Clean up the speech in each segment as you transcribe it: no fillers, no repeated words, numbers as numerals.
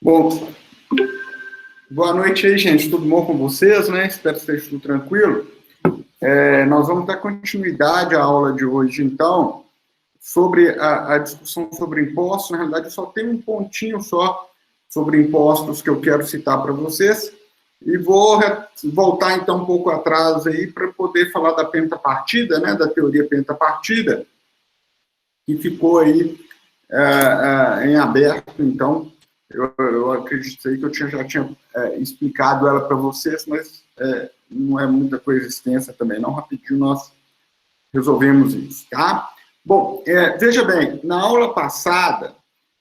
Bom, boa noite aí, gente. Tudo bom com vocês, né? Espero que esteja tudo tranquilo. Nós vamos dar continuidade à aula de hoje, então, sobre a discussão sobre impostos. Na realidade, eu só tenho um pontinho só sobre impostos que eu quero citar para vocês. E vou voltar, então, um pouco atrás aí para poder falar da pentapartida, né? Da teoria pentapartida, que ficou aí em aberto, então. Eu acreditei que eu já tinha explicado ela para vocês, mas não é muita coisa extensa também, não. Rapidinho nós resolvemos isso, tá? Bom, veja bem, na aula passada,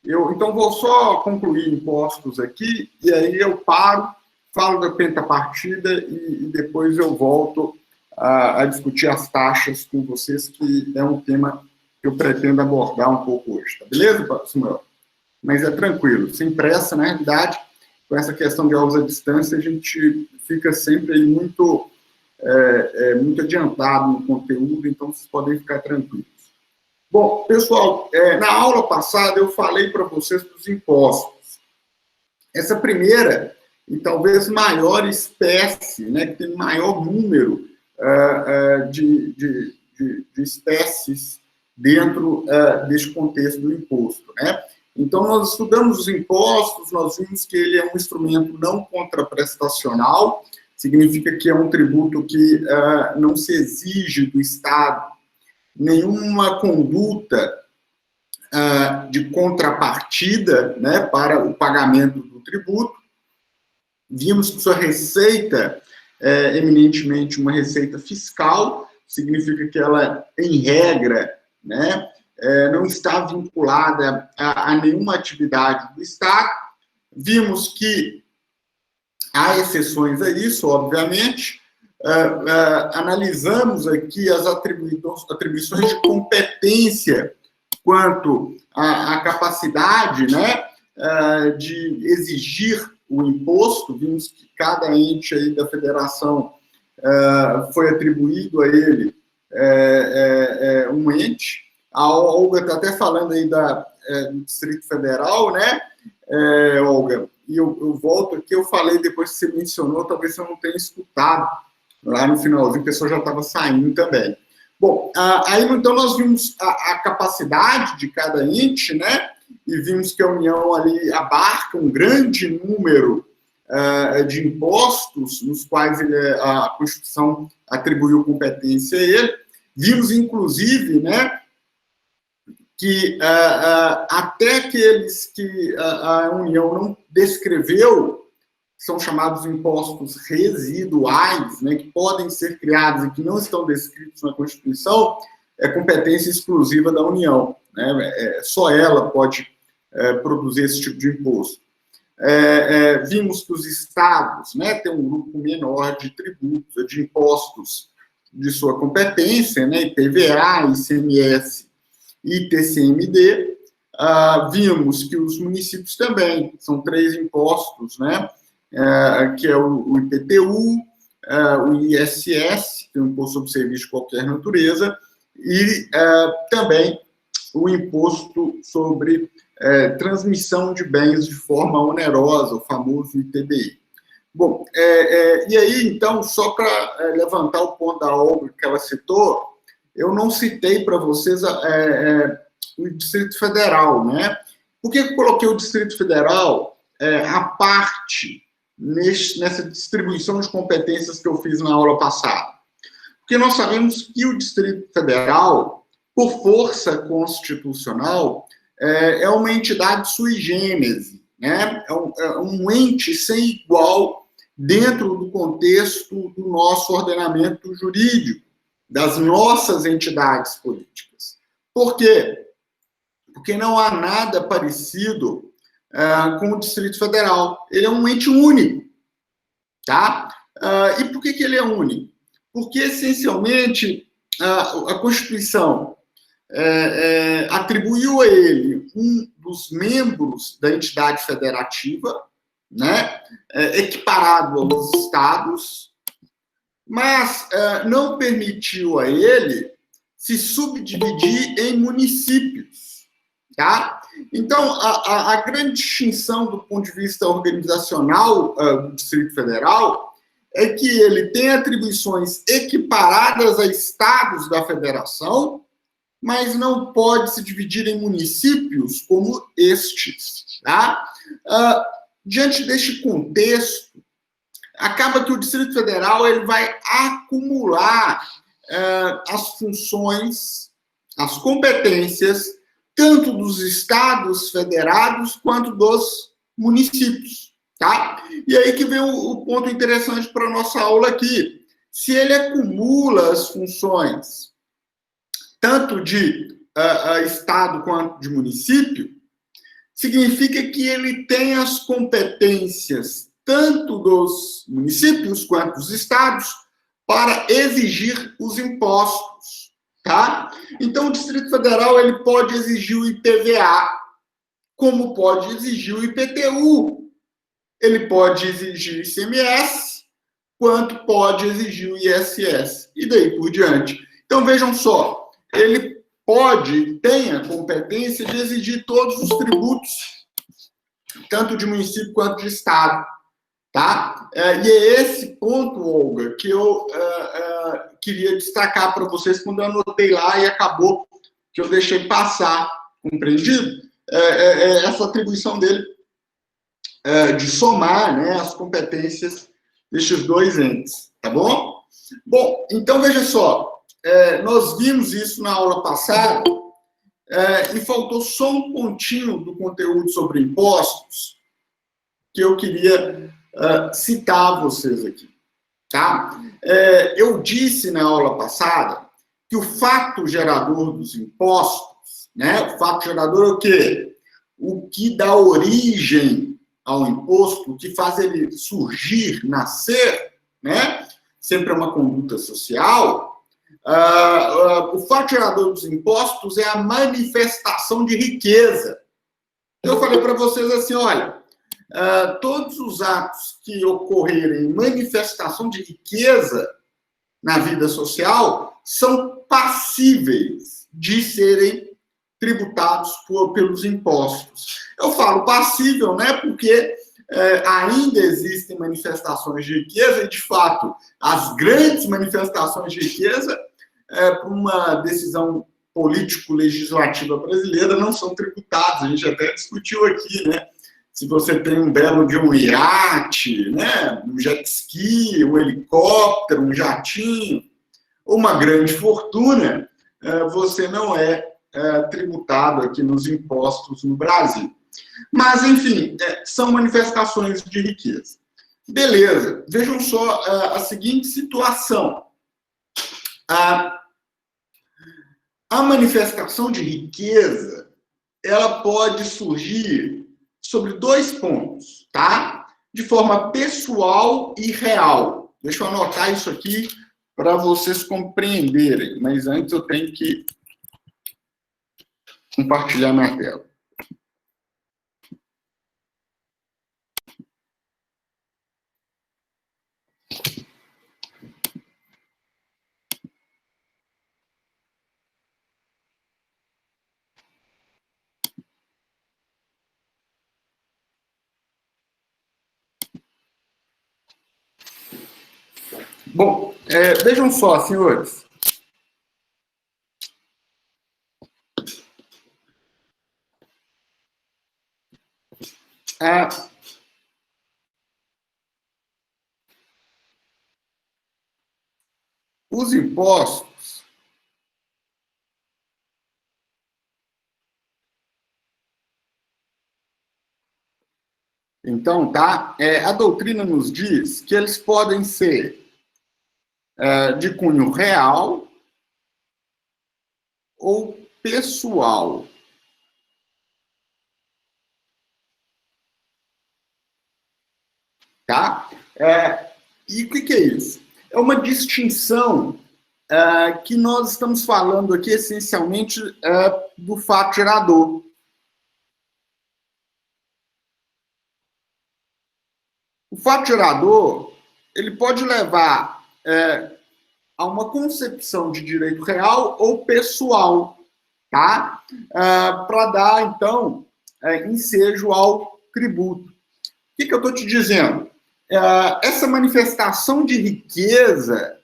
então vou só concluir impostos aqui, e aí eu paro, falo da pentapartida e depois eu volto a discutir as taxas com vocês, que é um tema que eu pretendo abordar um pouco hoje, tá beleza, Samuel? Mas é tranquilo, sem pressa, na realidade, com essa questão de aulas à distância, a gente fica sempre aí muito adiantado no conteúdo, então vocês podem ficar tranquilos. Bom, pessoal, na aula passada eu falei para vocês dos impostos. Essa primeira, e talvez maior espécie, né, que tem maior número de espécies dentro deste contexto do imposto, né? Então, nós estudamos os impostos, nós vimos que ele é um instrumento não contraprestacional, significa que é um tributo que não se exige do Estado nenhuma conduta de contrapartida, né, para o pagamento do tributo. Vimos que sua receita é eminentemente uma receita fiscal, significa que ela, em regra, né, não está vinculada a nenhuma atividade do Estado. Vimos que há exceções a isso, obviamente. Analisamos aqui as atribuições de competência quanto à capacidade, né, de exigir o imposto. Vimos que cada ente aí da federação foi atribuído a ele um ente. A Olga está até falando aí do Distrito Federal, né, Olga? E eu volto aqui, eu falei depois que você mencionou, talvez você não tenha escutado lá no finalzinho, a pessoa já estava saindo também. Bom, aí então nós vimos a capacidade de cada ente, né, e vimos que a União ali abarca um grande número de impostos, nos quais a Constituição atribuiu competência a ele. Vimos, inclusive, né, que até aqueles que a União não descreveu, são chamados impostos residuais, né, que podem ser criados e que não estão descritos na Constituição, é competência exclusiva da União, né, só ela pode produzir esse tipo de imposto. Vimos que os estados, né, têm um grupo menor de tributos, de impostos de sua competência, né, IPVA, ICMS e TCMD. Vimos que os municípios também são 3 impostos, né, que é o IPTU, o ISS, que é o Imposto sobre Serviço de Qualquer Natureza, e também o Imposto sobre Transmissão de Bens de Forma Onerosa, o famoso ITBI. Bom, e aí, então, só para levantar o ponto da Olga que ela citou, eu não citei para vocês o Distrito Federal, né? Por que eu coloquei o Distrito Federal à parte nessa distribuição de competências que eu fiz na aula passada? Porque nós sabemos que o Distrito Federal, por força constitucional, é uma entidade sui generis, né? É um ente sem igual dentro do contexto do nosso ordenamento jurídico, das nossas entidades políticas. Por quê? Porque não há nada parecido com o Distrito Federal. Ele é um ente único, tá? E por que ele é único? Porque, essencialmente, a Constituição atribuiu a ele um dos membros da entidade federativa, né, equiparado aos estados, mas não permitiu a ele se subdividir em municípios, tá? Então, a grande distinção do ponto de vista organizacional do Distrito Federal é que ele tem atribuições equiparadas a estados da federação, mas não pode se dividir em municípios como estes. Tá? Diante deste contexto, acaba que o Distrito Federal ele vai acumular as funções, as competências, tanto dos estados federados quanto dos municípios. Tá? E aí que vem o ponto interessante para a nossa aula aqui. Se ele acumula as funções tanto de estado quanto de município, significa que ele tem as competências tanto dos municípios quanto dos estados para exigir os impostos, tá? Então, o Distrito Federal ele pode exigir o IPVA, como pode exigir o IPTU. Ele pode exigir o ICMS, quanto pode exigir o ISS, e daí por diante. Então, vejam só, ele tem a competência de exigir todos os tributos, tanto de município quanto de estado, tá? E é esse ponto, Olga, que eu queria destacar para vocês quando eu anotei lá e acabou que eu deixei passar, compreendido? Essa atribuição dele de somar, né, as competências destes dois entes, tá bom? Bom, então veja só, nós vimos isso na aula passada e faltou só um pontinho do conteúdo sobre impostos que eu queria citar a vocês aqui, tá? Eu disse na aula passada que o fato gerador dos impostos, né, o fato gerador é o quê? O que dá origem ao imposto, o que faz ele surgir, nascer, né? Sempre é uma conduta social. O fato gerador dos impostos é a manifestação de riqueza. Eu falei para vocês assim, olha, todos os atos que ocorrerem em manifestação de riqueza na vida social são passíveis de serem tributados pelos impostos. Eu falo passível, né, porque ainda existem manifestações de riqueza e, de fato, as grandes manifestações de riqueza, por uma decisão político-legislativa brasileira, não são tributadas. A gente até discutiu aqui, né? Se você tem um belo de um iate, né, um jet ski, um helicóptero, um jatinho, uma grande fortuna, você não é tributado aqui nos impostos no Brasil. Mas, enfim, são manifestações de riqueza. Beleza, vejam só a seguinte situação. A manifestação de riqueza, ela pode surgir sobre dois pontos, tá? De forma pessoal e real. Deixa eu anotar isso aqui para vocês compreenderem, mas antes eu tenho que compartilhar minha tela. Bom, vejam só, senhores. Os impostos então, tá? A doutrina nos diz que eles podem ser de cunho real ou pessoal. Tá? E o que é isso? É uma distinção que nós estamos falando aqui, essencialmente, do fato gerador. O fato gerador, ele pode levar a uma concepção de direito real ou pessoal. tá? Para dar, então, ensejo ao tributo. O que eu estou te dizendo? Essa manifestação de riqueza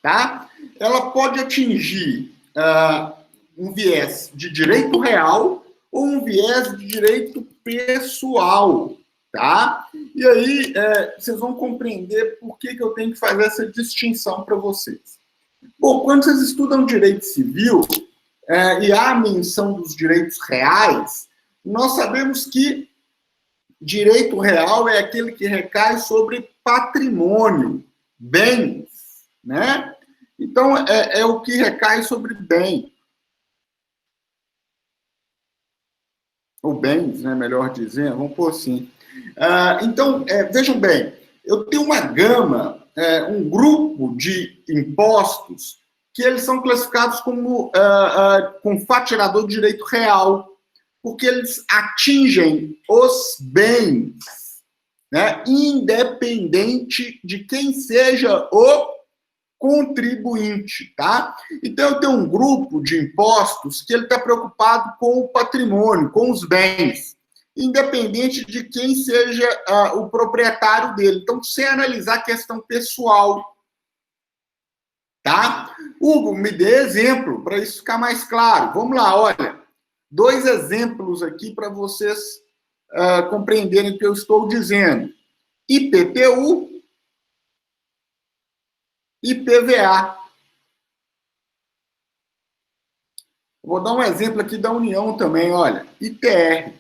tá? Ela pode atingir um viés de direito real ou um viés de direito pessoal, tá? E aí vocês vão compreender por que eu tenho que fazer essa distinção para vocês. Bom, quando vocês estudam direito civil e há a menção dos direitos reais, nós sabemos que direito real é aquele que recai sobre patrimônio, bens, né? Então, é o que recai sobre bem. Ou bens, né, melhor dizendo, vamos pôr assim. Então, vejam bem, eu tenho uma gama, um grupo de impostos que eles são classificados como com fatiador de direito real, porque eles atingem os bens, né, independente de quem seja o contribuinte, tá? Então, eu tenho um grupo de impostos que ele está preocupado com o patrimônio, com os bens, independente de quem seja o proprietário dele. Então, sem analisar a questão pessoal, tá? Hugo, me dê exemplo para isso ficar mais claro. Vamos lá, olha, 2 exemplos aqui para vocês compreenderem o que eu estou dizendo. IPTU, IPVA. Vou dar um exemplo aqui da União também, olha, ITR.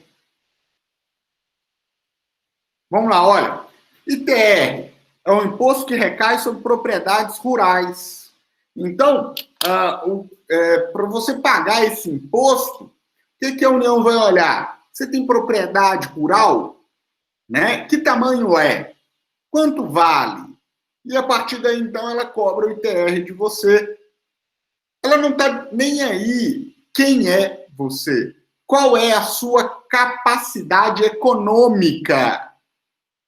Vamos lá, olha. ITR é um imposto que recai sobre propriedades rurais. Então, para você pagar esse imposto, o que a União vai olhar? Você tem propriedade rural? Né? Que tamanho é? Quanto vale? E a partir daí, então, ela cobra o ITR de você. Ela não está nem aí quem é você. Qual é a sua capacidade econômica?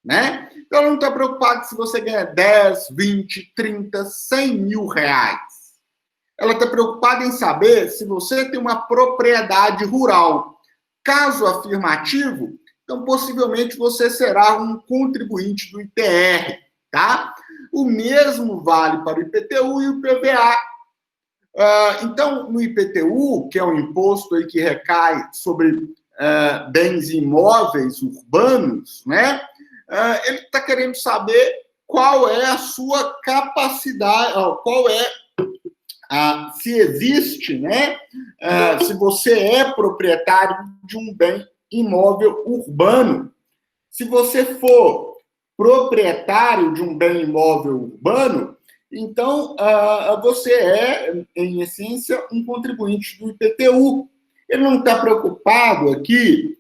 Né? Então, ela não está preocupada se você ganha 10, 20, 30, 100 mil reais. Ela está preocupada em saber se você tem uma propriedade rural. Caso afirmativo, então possivelmente você será um contribuinte do ITR, tá? O mesmo vale para o IPTU e o IPVA. Então, no IPTU, que é um imposto aí que recai sobre bens imóveis urbanos, né? Ele está querendo saber qual é a sua capacidade, qual é se existe, né? Se você é proprietário de um bem imóvel urbano. Se você for proprietário de um bem imóvel urbano, então você é, em essência, um contribuinte do IPTU. Ele não está preocupado aqui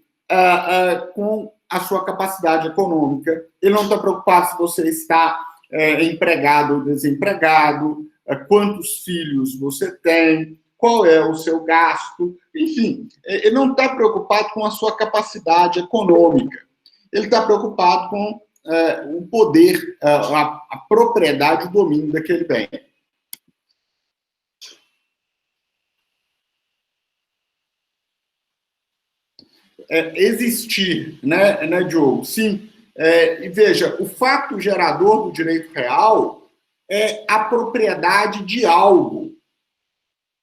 com a sua capacidade econômica, ele não está preocupado se você está empregado ou desempregado, quantos filhos você tem, qual é o seu gasto, enfim, ele não está preocupado com a sua capacidade econômica, ele está preocupado com o poder, a propriedade, o domínio daquele bem. Existir, né, Diogo? Sim. E veja, o fato gerador do direito real é a propriedade de algo.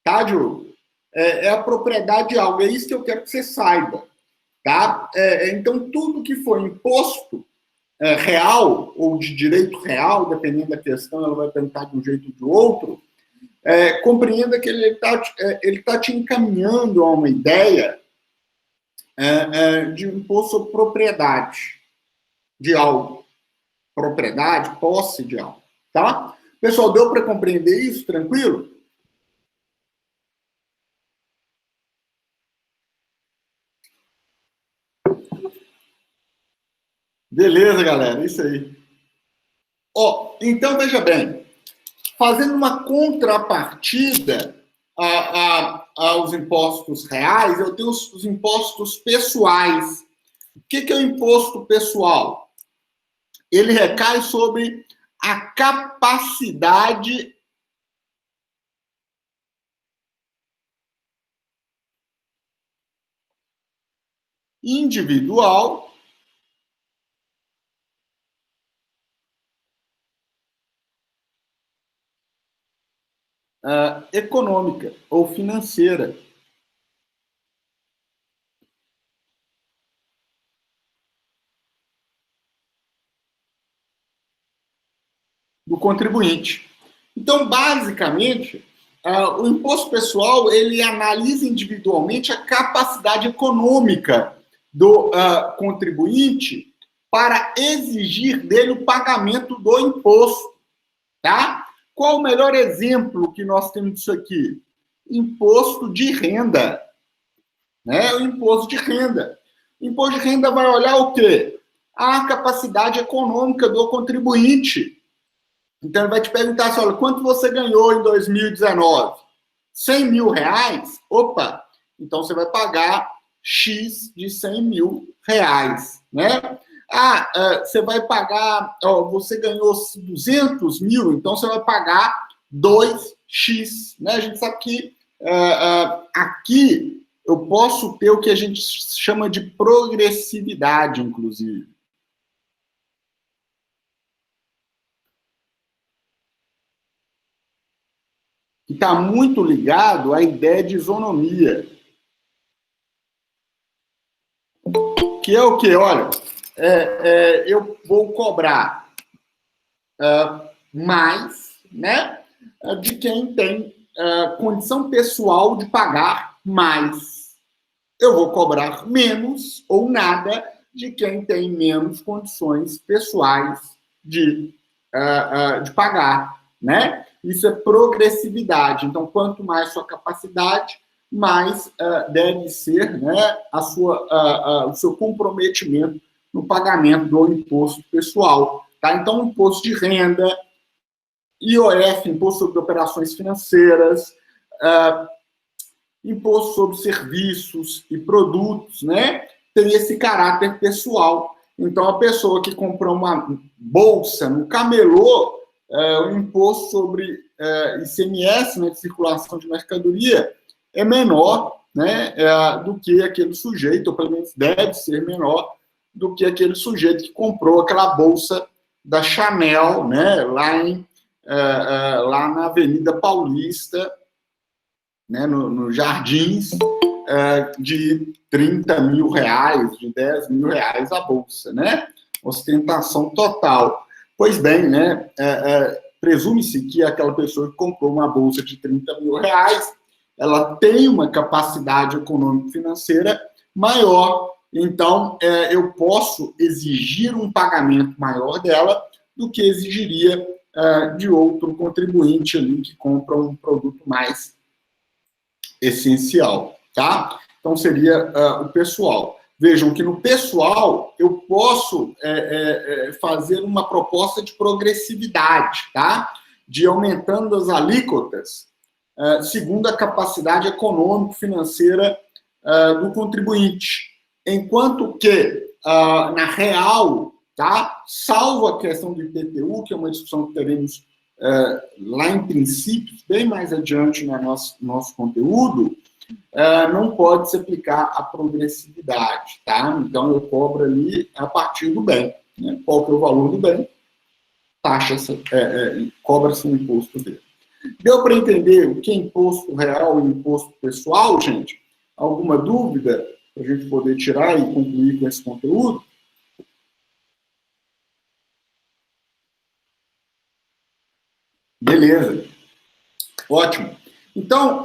Tá, Diogo? É a propriedade de algo. É isso que eu quero que você saiba. Tá? Então, tudo que for imposto real ou de direito real, dependendo da questão, ela vai perguntar de um jeito ou de outro, compreenda que ele tá te encaminhando a uma ideia de imposto sobre propriedade de algo. Propriedade, posse de algo. Tá? Pessoal, deu para compreender isso? Tranquilo? Beleza, galera. Isso aí. Então, veja bem. Fazendo uma contrapartida aos impostos reais, eu tenho os impostos pessoais. O que é o imposto pessoal? Ele recai sobre a capacidade individual econômica ou financeira. Do contribuinte. Então, basicamente, o imposto pessoal, ele analisa individualmente a capacidade econômica do contribuinte para exigir dele o pagamento do imposto, tá? Qual o melhor exemplo que nós temos disso aqui? Imposto de renda, né? O imposto de renda. O imposto de renda vai olhar o quê? A capacidade econômica do contribuinte. Então, ele vai te perguntar assim, olha, quanto você ganhou em 2019? 100 mil reais? Opa, então você vai pagar X de 100 mil reais, né? Você vai pagar, você ganhou 200 mil, então você vai pagar 2X, né? A gente sabe que aqui eu posso ter o que a gente chama de progressividade, inclusive. Que está muito ligado à ideia de isonomia. Que é o quê? Olha, eu vou cobrar mais, né, de quem tem condição pessoal de pagar mais. Eu vou cobrar menos ou nada de quem tem menos condições pessoais de pagar, né? Isso é progressividade. Então, quanto mais sua capacidade, mais deve ser, né, o seu comprometimento no pagamento do imposto pessoal. Tá? Então, imposto de renda, IOF, imposto sobre operações financeiras, imposto sobre serviços e produtos, né, tem esse caráter pessoal. Então, a pessoa que comprou uma bolsa no camelô, o imposto sobre ICMS, né, de circulação de mercadoria, é menor, né, do que aquele sujeito, ou pelo menos deve ser menor do que aquele sujeito que comprou aquela bolsa da Chanel, né, lá na Avenida Paulista, né, no Jardins, de 30 mil reais, de 10 mil reais a bolsa, né? Ostentação total. Pois bem, né? Presume-se que aquela pessoa que comprou uma bolsa de 30 mil reais, ela tem uma capacidade econômico-financeira maior, então eu posso exigir um pagamento maior dela do que exigiria de outro contribuinte ali que compra um produto mais essencial, tá? Então, seria o pessoal. Vejam que no pessoal eu posso fazer uma proposta de progressividade, tá? De aumentando as alíquotas segundo a capacidade econômico-financeira do contribuinte. Enquanto que, na real, tá? Salvo a questão do IPTU, que é uma discussão que teremos lá em princípios, bem mais adiante no nosso conteúdo, não pode se aplicar a progressividade, tá? Então, eu cobro ali a partir do bem, né? Qual que é o valor do bem? Cobra-se um imposto dele. Deu para entender o que é imposto real e imposto pessoal, gente? Alguma dúvida para a gente poder tirar e concluir com esse conteúdo? Beleza. Ótimo. Então,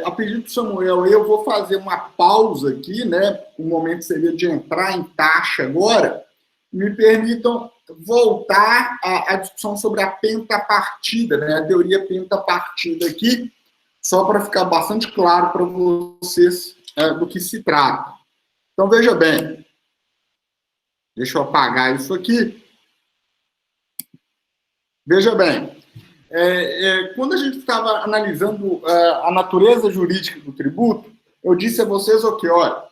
a pedido do Samuel, eu vou fazer uma pausa aqui, né? O momento seria de entrar em taxa agora. Me permitam voltar à discussão sobre a pentapartida, né? A teoria pentapartida aqui, só para ficar bastante claro para vocês do que se trata. Então, veja bem. Deixa eu apagar isso aqui. Veja bem. quando a gente estava analisando a natureza jurídica do tributo, eu disse a vocês o que, olha,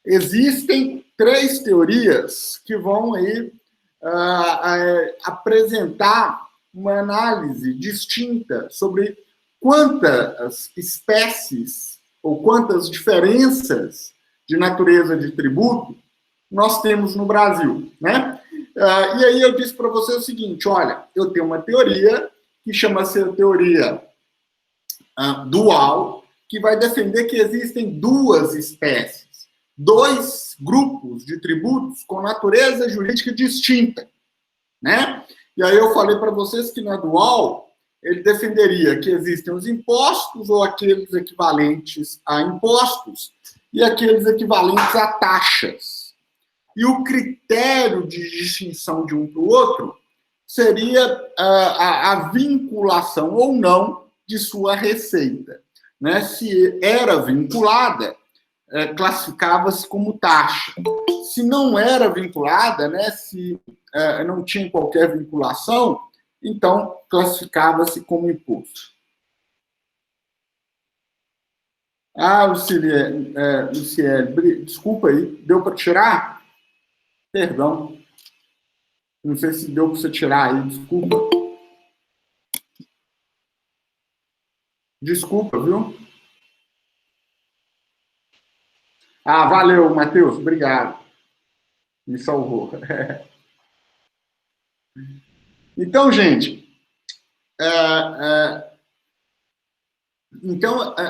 existem 3 teorias que vão aí apresentar uma análise distinta sobre quantas espécies ou quantas diferenças de natureza de tributo nós temos no Brasil, né? E aí eu disse para você o seguinte, olha, eu tenho uma teoria que chama-se a teoria dual, que vai defender que existem 2 espécies, 2 grupos de tributos com natureza jurídica distinta, né? E aí eu falei para vocês que na dual, ele defenderia que existem os impostos ou aqueles equivalentes a impostos e aqueles equivalentes a taxas. E o critério de distinção de um para o outro seria a vinculação ou não de sua receita, né? Se era vinculada, classificava-se como taxa. Se não era vinculada, né? Se não tinha qualquer vinculação, então classificava-se como imposto. Luciele, desculpa aí, deu para tirar? Perdão. Não sei se deu para você tirar aí, desculpa. Desculpa, viu? Valeu, Matheus, obrigado. Me salvou. Então, gente,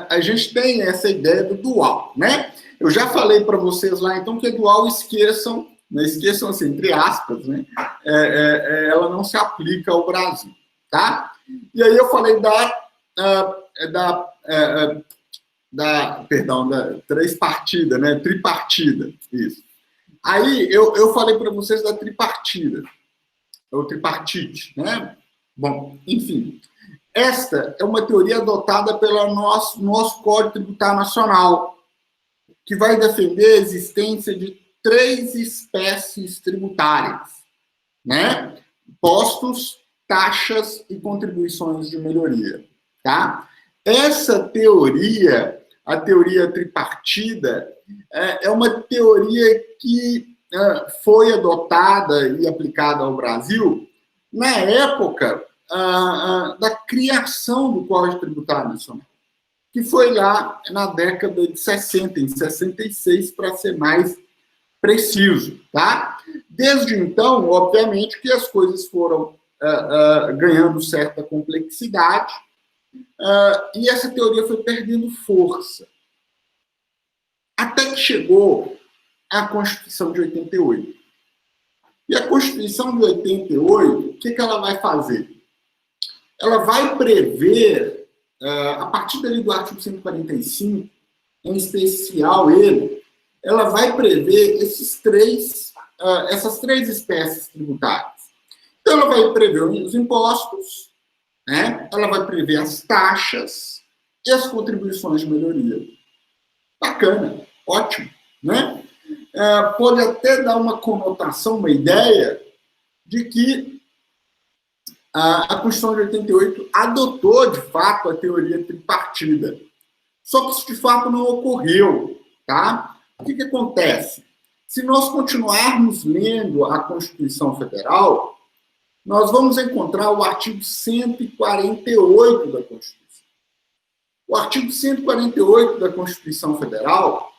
a gente tem essa ideia do dual, né? Eu já falei para vocês lá, então, que dual esqueçam, assim, entre aspas, né? Ela não se aplica ao Brasil, tá? E aí eu falei da tripartida, né? Tripartida, isso. Aí eu falei para vocês da tripartida, ou tripartite, né? Bom, enfim, esta é uma teoria adotada pelo nosso Código Tributário Nacional, que vai defender a existência de 3 espécies tributárias, né? Impostos, taxas e contribuições de melhoria, tá? Essa teoria, a teoria tripartida, é uma teoria que foi adotada e aplicada ao Brasil na época da criação do Código Tributário Nacional, que foi lá na década de 60, em 66, para ser mais preciso, tá? Desde então, obviamente, que as coisas foram ganhando certa complexidade, e essa teoria foi perdendo força. Até que chegou a Constituição de 88. E a Constituição de 88, o que ela vai fazer? Ela vai prever, a partir dali do artigo 145, em especial ela vai prever essas 3 espécies tributárias. Então, ela vai prever os impostos, né? Ela vai prever as taxas e as contribuições de melhoria. Bacana, ótimo, né? Pode até dar uma conotação, uma ideia de que a Constituição de 88 adotou, de fato, a teoria tripartida. Só que isso, de fato, não ocorreu, tá? O que acontece? Se nós continuarmos lendo a Constituição Federal, nós vamos encontrar o artigo 148 da Constituição. O artigo 148 da Constituição Federal,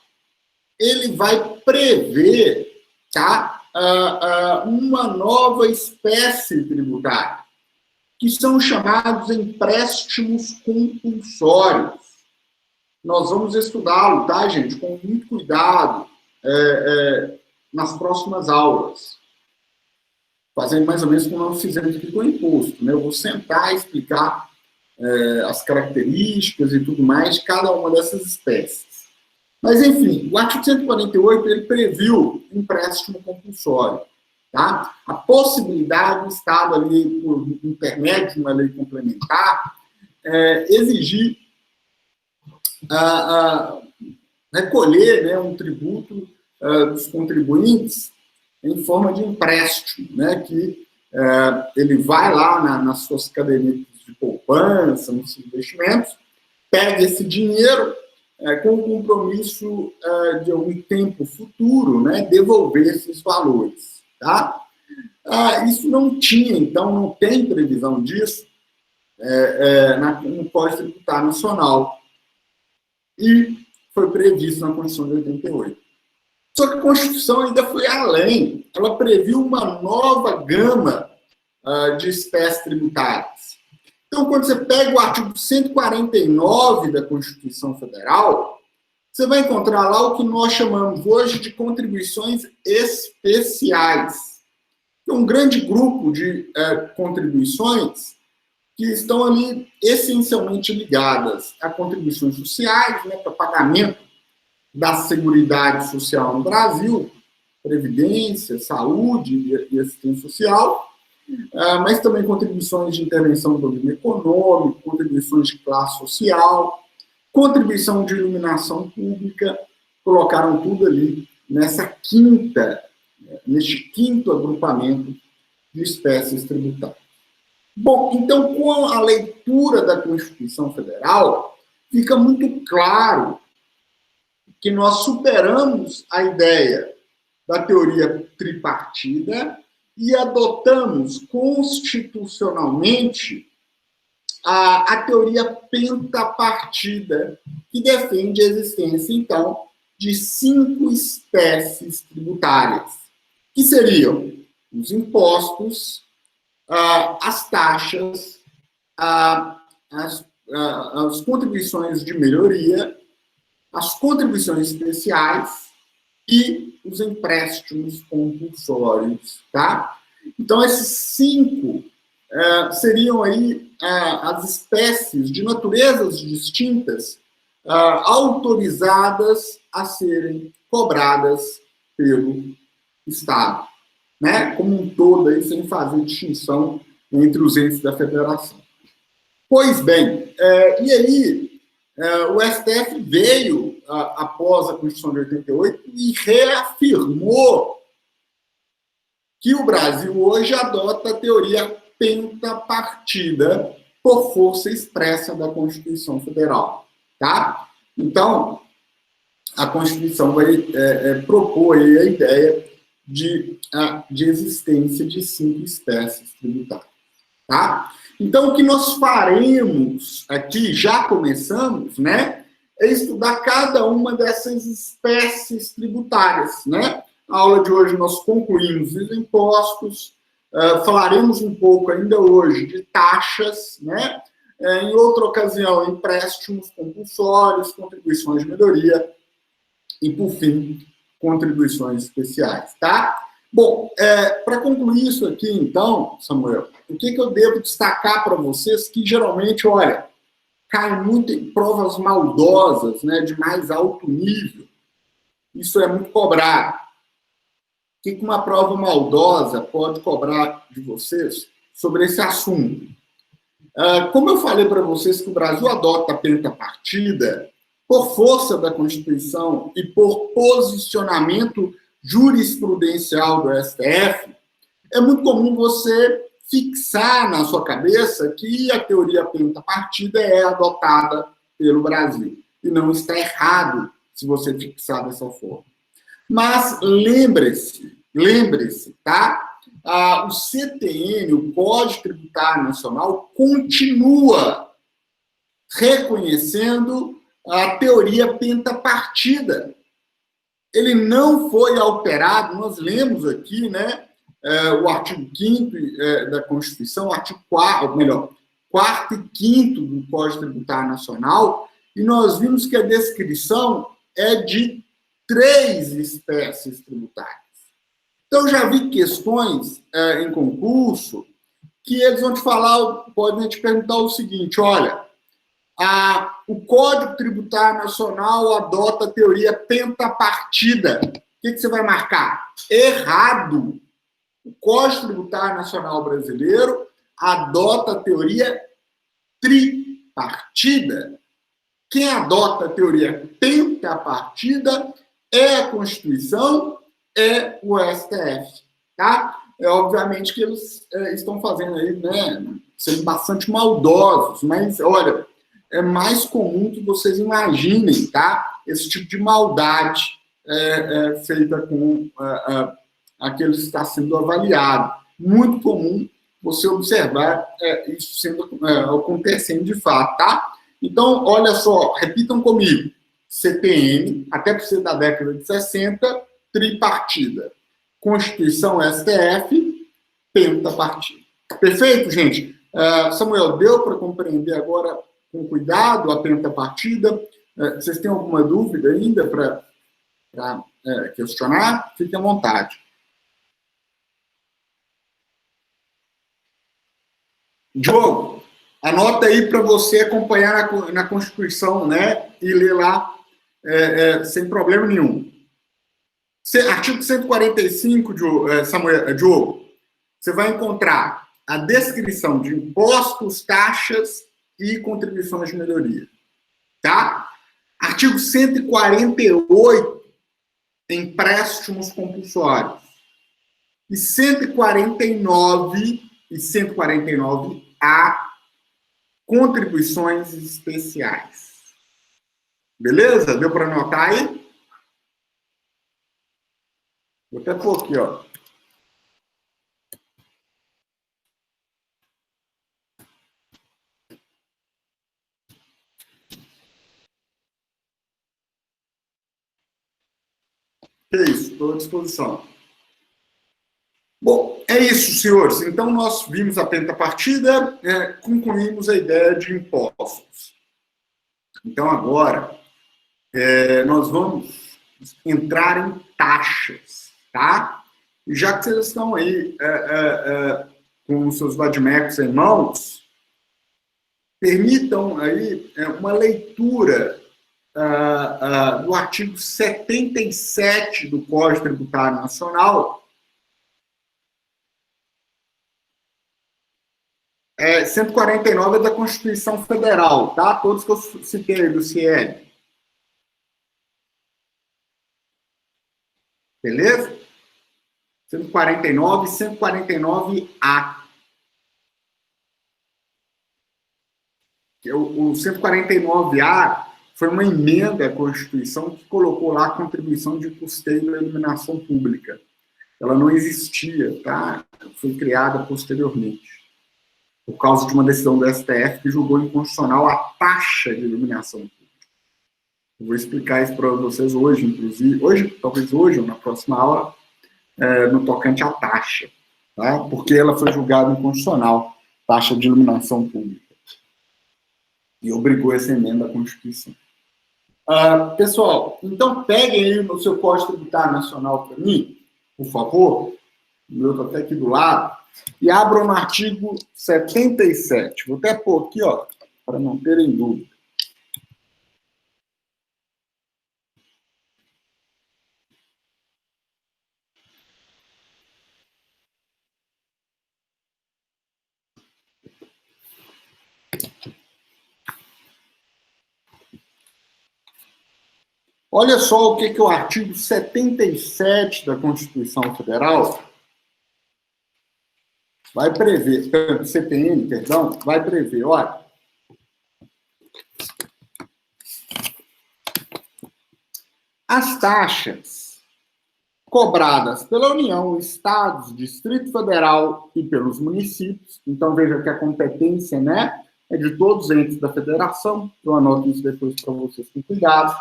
ele vai prever, tá, uma nova espécie tributária, que são chamados empréstimos compulsórios. Nós vamos estudá-lo, tá, gente? Com muito cuidado nas próximas aulas. Fazendo mais ou menos como nós fizemos aqui com o imposto, né? Eu vou sentar e explicar as características e tudo mais de cada uma dessas espécies. Mas, enfim, o artigo 148, ele previu empréstimo compulsório, tá? A possibilidade do Estado, ali, por intermédio de uma lei complementar, exigir recolher, né, um tributo dos contribuintes em forma de empréstimo, né, que ele vai lá nas suas cadernetas de poupança, poupança, nos investimentos, pega esse dinheiro com o compromisso de algum tempo futuro, né, devolver esses valores, tá? Isso não tinha, então, não tem previsão disso no Código Tributário Nacional. E foi previsto na Constituição de 88. Só que a Constituição ainda foi além. Ela previu uma nova gama de espécies tributárias. Então, quando você pega o artigo 149 da Constituição Federal, você vai encontrar lá o que nós chamamos hoje de contribuições especiais. É um grande grupo de contribuições que estão ali essencialmente ligadas a contribuições sociais, né, para pagamento da Seguridade Social no Brasil, previdência, saúde e assistência social, mas também contribuições de intervenção no domínio econômico, contribuições de classe social, contribuição de iluminação pública, colocaram tudo ali neste quinto agrupamento de espécies tributárias. Bom, então, com a leitura da Constituição Federal, fica muito claro que nós superamos a ideia da teoria tripartida e adotamos constitucionalmente a teoria pentapartida, que defende a existência, então, de 5 espécies tributárias, que seriam os impostos, as taxas, as contribuições de melhoria, as contribuições especiais e os empréstimos compulsórios, tá? Então, esses 5 seriam aí as espécies de naturezas distintas autorizadas a serem cobradas pelo Estado, né? Como um todo, aí, sem fazer distinção entre os entes da federação. Pois bem, e aí o STF veio, após a Constituição de 88, e reafirmou que o Brasil hoje adota a teoria pentapartida por força expressa da Constituição Federal, tá? Então, a Constituição vai propor aí a ideia de existência de 5 espécies tributárias, tá? Então, o que nós faremos aqui, já começamos, né, é estudar cada uma dessas espécies tributárias, né? Na aula de hoje nós concluímos os impostos, falaremos um pouco ainda hoje de taxas, né? Em outra ocasião, empréstimos compulsórios, contribuições de melhoria e, por fim, contribuições especiais, tá? Bom, para concluir isso aqui, então, Samuel, o que eu devo destacar para vocês que, geralmente, olha, cai muito em provas maldosas, né, de mais alto nível. Isso é muito cobrado. O que uma prova maldosa pode cobrar de vocês sobre esse assunto? Como eu falei para vocês que o Brasil adota a pentapartida, por força da Constituição e por posicionamento jurisprudencial do STF, é muito comum você fixar na sua cabeça que a teoria pentapartida é adotada pelo Brasil. E não está errado se você fixar dessa forma. Mas lembre-se, tá? O CTN, o Código Tributário Nacional, continua reconhecendo a teoria pentapartida. Ele não foi alterado, nós lemos aqui, né, o artigo 5º da Constituição, o artigo 4º e 5º do Código Tributário Nacional, e nós vimos que a descrição é de 3 espécies tributárias. Então, já vi questões em concurso que eles vão te falar, podem te perguntar o seguinte, olha, o Código Tributário Nacional adota a teoria pentapartida. O que você vai marcar? Errado. O Código Tributário Nacional Brasileiro adota a teoria tripartida. Quem adota a teoria pentapartida é a Constituição, é o STF, tá? é obviamente que eles estão fazendo aí, né, sendo bastante maldosos, mas, olha, é mais comum que vocês imaginem, tá? Esse tipo de maldade feita com aquele que está sendo avaliado. Muito comum você observar isso sendo acontecendo de fato, tá? Então, olha só, repitam comigo. CPM, até por ser da década de 60, tripartida. Constituição STF, pentapartida. Perfeito, gente? Samuel, deu para compreender agora com cuidado a pentapartida? Vocês têm alguma dúvida ainda para questionar? Fiquem à vontade. Diogo, anota aí para você acompanhar na Constituição, né? E ler lá sem problema nenhum. Artigo 145, Diogo, você vai encontrar a descrição de impostos, taxas e contribuições de melhoria. Tá? Artigo 148, empréstimos compulsórios. E 149A, contribuições especiais. Beleza? Deu para anotar aí? Vou até pôr aqui, ó. É isso, estou à disposição. Bom, é isso, senhores. Então, nós vimos a pentapartida, concluímos a ideia de impostos. Então, agora, nós vamos entrar em taxas, tá? E já que vocês estão aí com os seus vademecums em mãos, permitam aí uma leitura do artigo 77 do Código Tributário Nacional, 149 é da Constituição Federal, tá? Todos que eu citei aí do CIEL. Beleza? 149 e 149A. O 149A foi uma emenda à Constituição que colocou lá a contribuição de custeio da iluminação pública. Ela não existia, tá? Foi criada posteriormente, por causa de uma decisão do STF que julgou inconstitucional a taxa de iluminação pública. Eu vou explicar isso para vocês hoje, inclusive, talvez hoje ou na próxima aula, no tocante à taxa, tá? Porque ela foi julgada inconstitucional, taxa de iluminação pública. E obrigou essa emenda à Constituição. Pessoal, então peguem aí no seu Código Tributário Nacional para mim, por favor, o meu está até aqui do lado, e abram no artigo 77. Vou até pôr aqui, ó, para não terem dúvida. Olha só o que o artigo 77 da Constituição Federal vai prever, CPM, perdão, vai prever, olha. As taxas cobradas pela União, Estados, Distrito Federal e pelos municípios, então veja que a competência, né, é de todos os entes da federação, eu anoto isso depois para vocês com cuidado,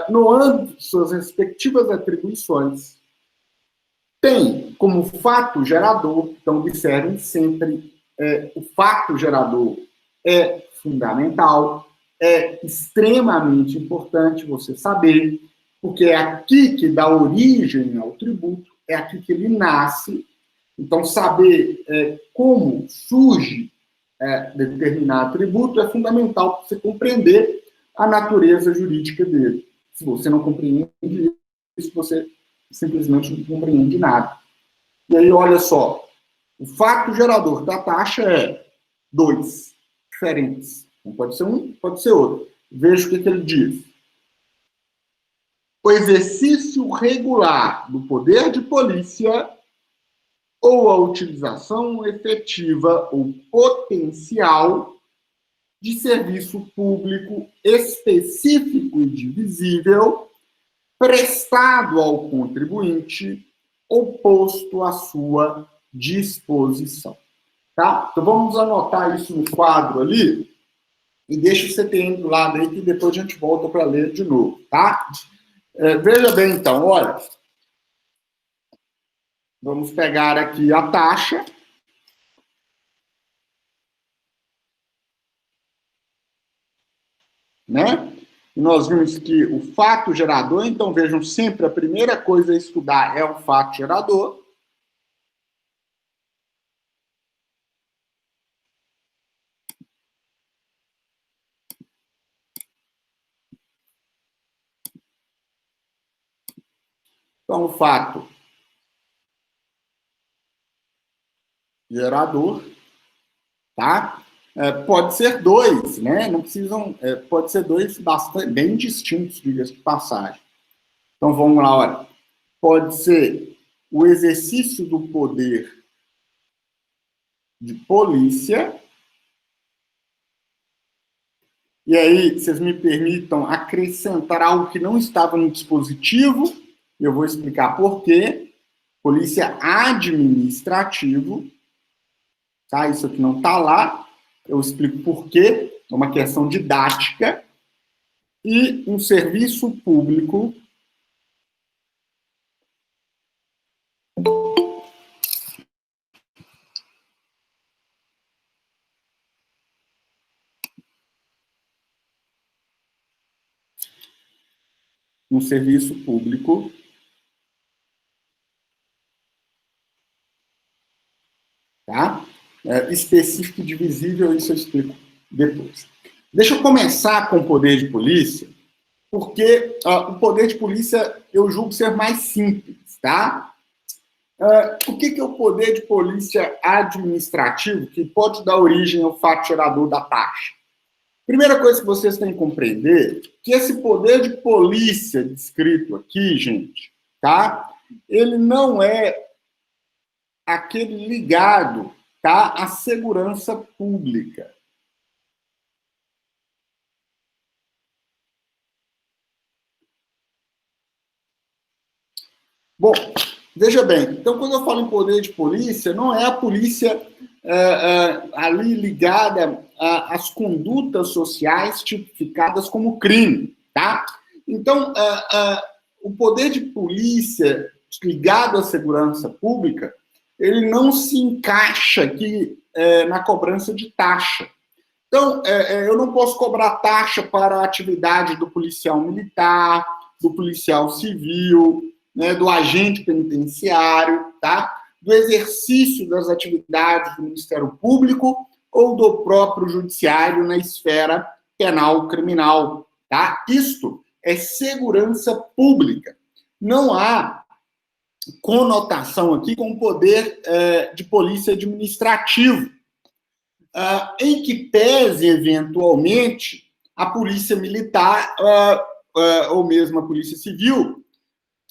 no âmbito de suas respectivas atribuições, tem como fato gerador, então observem sempre, o fato gerador é fundamental, é extremamente importante você saber, porque é aqui que dá origem ao tributo, é aqui que ele nasce, então saber como surge determinado tributo é fundamental para você compreender a natureza jurídica dele. Se você não compreende isso, você simplesmente não compreende nada. E aí, olha só, o fato gerador da taxa é 2 diferentes. Não pode ser um, pode ser outro. Veja o que ele diz. O exercício regular do poder de polícia ou a utilização efetiva ou potencial de serviço público específico e divisível prestado ao contribuinte ou posto à sua disposição. Tá? Então, vamos anotar isso no quadro ali e deixa o CTN do lado aí, que depois a gente volta para ler de novo, tá? Veja bem, então, olha. Vamos pegar aqui a taxa. Né? E nós vimos que o fato gerador, então vejam sempre, a primeira coisa a estudar é o fato gerador. Então, o fato gerador, tá? Pode ser dois, né? Não precisam, pode ser dois bastante, bem distintos, diga-se de passagem. Então, vamos lá, olha. Pode ser o exercício do poder de polícia. E aí, vocês me permitam acrescentar algo que não estava no dispositivo. Eu vou explicar por quê. Polícia administrativo. Tá? Isso aqui não está lá. Eu explico por quê. É uma questão didática. E um serviço público tá? Específico e divisível, isso eu explico depois. Deixa eu começar com o poder de polícia, porque o poder de polícia eu julgo ser mais simples, tá? O que é o poder de polícia administrativo, que pode dar origem ao fato gerador da taxa? Primeira coisa que vocês têm que compreender, que esse poder de polícia descrito aqui, gente, tá? Ele não é aquele ligado, tá, à segurança pública. Bom, veja bem, então quando eu falo em poder de polícia, não é a polícia ali ligada às condutas sociais tipificadas como crime, tá? Então, o poder de polícia ligado à segurança pública, ele não se encaixa aqui na cobrança de taxa. Então, eu não posso cobrar taxa para a atividade do policial militar, do policial civil, né, do agente penitenciário, tá? Do exercício das atividades do Ministério Público ou do próprio judiciário na esfera penal criminal, tá? Isto é segurança pública. Não há conotação aqui com o poder de polícia administrativo, em que pese, eventualmente, a polícia militar ou mesmo a polícia civil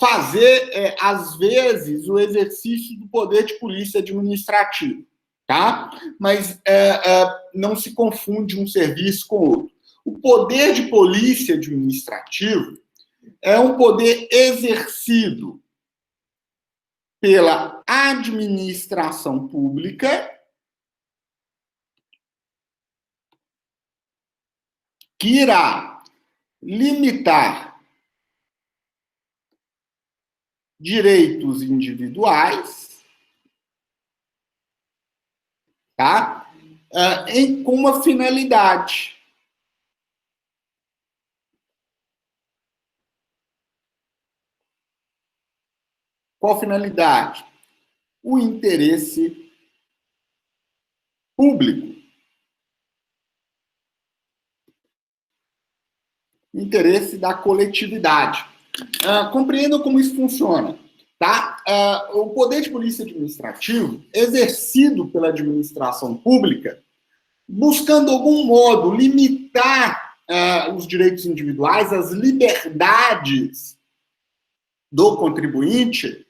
fazer, às vezes, o exercício do poder de polícia administrativo, tá? Mas não se confunde um serviço com outro. O poder de polícia administrativo é um poder exercido pela administração pública que irá limitar direitos individuais, tá? Com uma finalidade. Qual finalidade? O interesse público. Interesse da coletividade. Compreendam como isso funciona, tá? O poder de polícia administrativo, exercido pela administração pública, buscando, de algum modo, limitar os direitos individuais, as liberdades do contribuinte,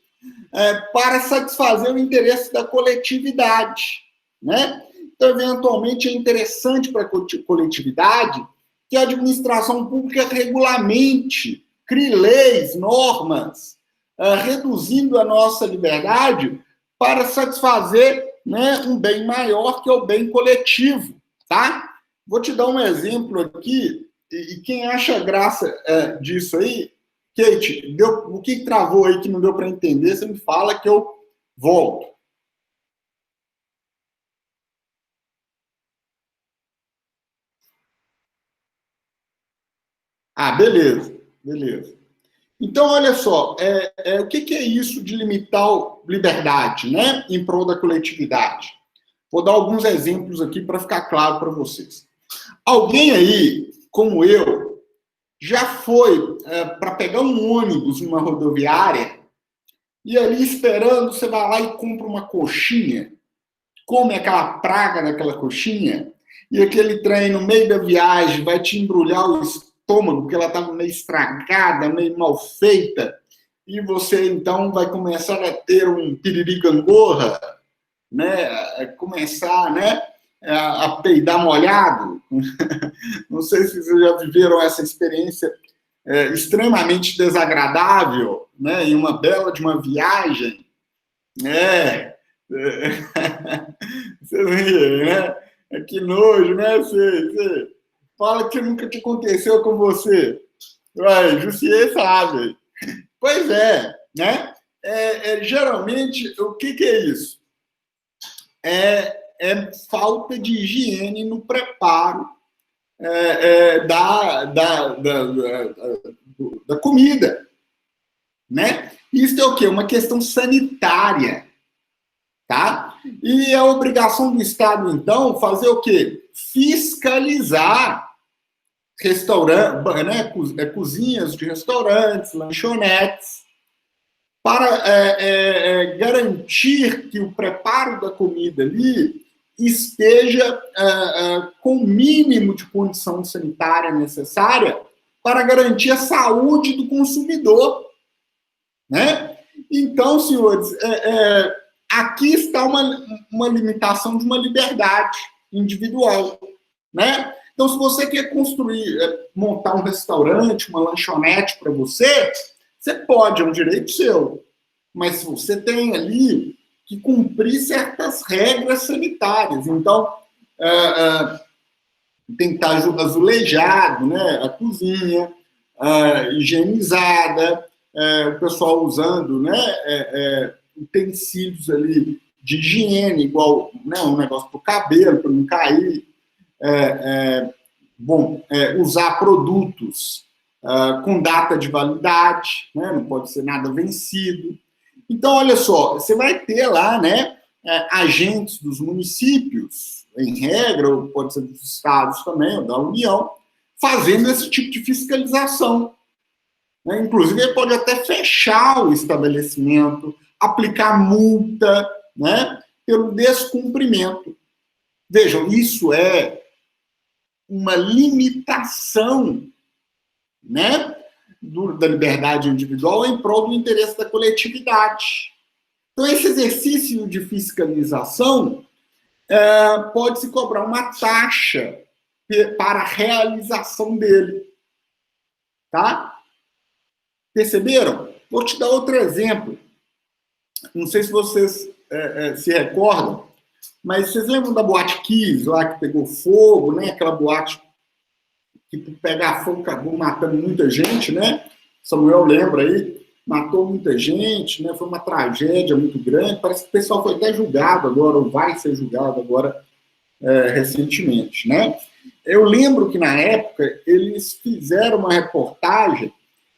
para satisfazer o interesse da coletividade, né? Então, eventualmente, é interessante para a coletividade que a administração pública regulamente, crie leis, normas, reduzindo a nossa liberdade para satisfazer, né, um bem maior, que é o bem coletivo, tá? Vou te dar um exemplo aqui, e quem acha graça disso aí, Kate, o que travou aí que não deu para entender, você me fala que eu volto. Ah, beleza, beleza. Então, olha só, o que é isso de limitar a liberdade, né, em prol da coletividade? Vou dar alguns exemplos aqui para ficar claro para vocês. Alguém aí, como eu, já foi para pegar um ônibus numa rodoviária e ali esperando, você vai lá e compra uma coxinha, come aquela praga daquela coxinha, e aquele trem no meio da viagem vai te embrulhar o estômago, porque ela estava meio estragada, meio mal feita, e você então vai começar a ter um piriri gangorra, né? Começar, né, a peidar molhado. Não sei se vocês já viveram essa experiência extremamente desagradável, né, em uma bela de uma viagem, né? Vocês riem, né? Que nojo, né? Você fala que nunca te aconteceu com você. Ué, Jussier sabe. Pois é, né? Geralmente, o que é isso? É falta de higiene no preparo da comida, né? Isso é o quê? Uma questão sanitária, tá? E a obrigação do Estado, então, fazer o quê? Fiscalizar restaurantes, né? Cozinhas de restaurantes, lanchonetes, para garantir que o preparo da comida ali esteja com o mínimo de condição sanitária necessária para garantir a saúde do consumidor, né? Então, senhores, aqui está uma limitação de uma liberdade individual, né? Então, se você quer montar um restaurante, uma lanchonete para você, você pode, é um direito seu, mas você tem ali que cumprir certas regras sanitárias. Então, tem que estar azulejado, né? A cozinha, higienizada, o pessoal usando, né, utensílios ali de higiene, igual, né, um negócio para o cabelo, para não cair. Usar produtos com data de validade, né? Não pode ser nada vencido. Então, olha só, você vai ter lá, né, agentes dos municípios, em regra, ou pode ser dos estados também, ou da União, fazendo esse tipo de fiscalização. Né? Inclusive, ele pode até fechar o estabelecimento, aplicar multa, né, pelo descumprimento. Vejam, isso é uma limitação, né, da liberdade individual em prol do interesse da coletividade. Então, esse exercício de fiscalização pode-se cobrar uma taxa para a realização dele. Tá? Perceberam? Vou te dar outro exemplo. Não sei se vocês se recordam, mas vocês lembram da Boate Kiss, lá que pegou fogo, né? Aquela boate que pegar fogo acabou matando muita gente, né? Samuel lembra aí, matou muita gente, né? Foi uma tragédia muito grande. Parece que o pessoal foi até julgado agora, ou vai ser julgado agora recentemente, né? Eu lembro que na época eles fizeram uma reportagem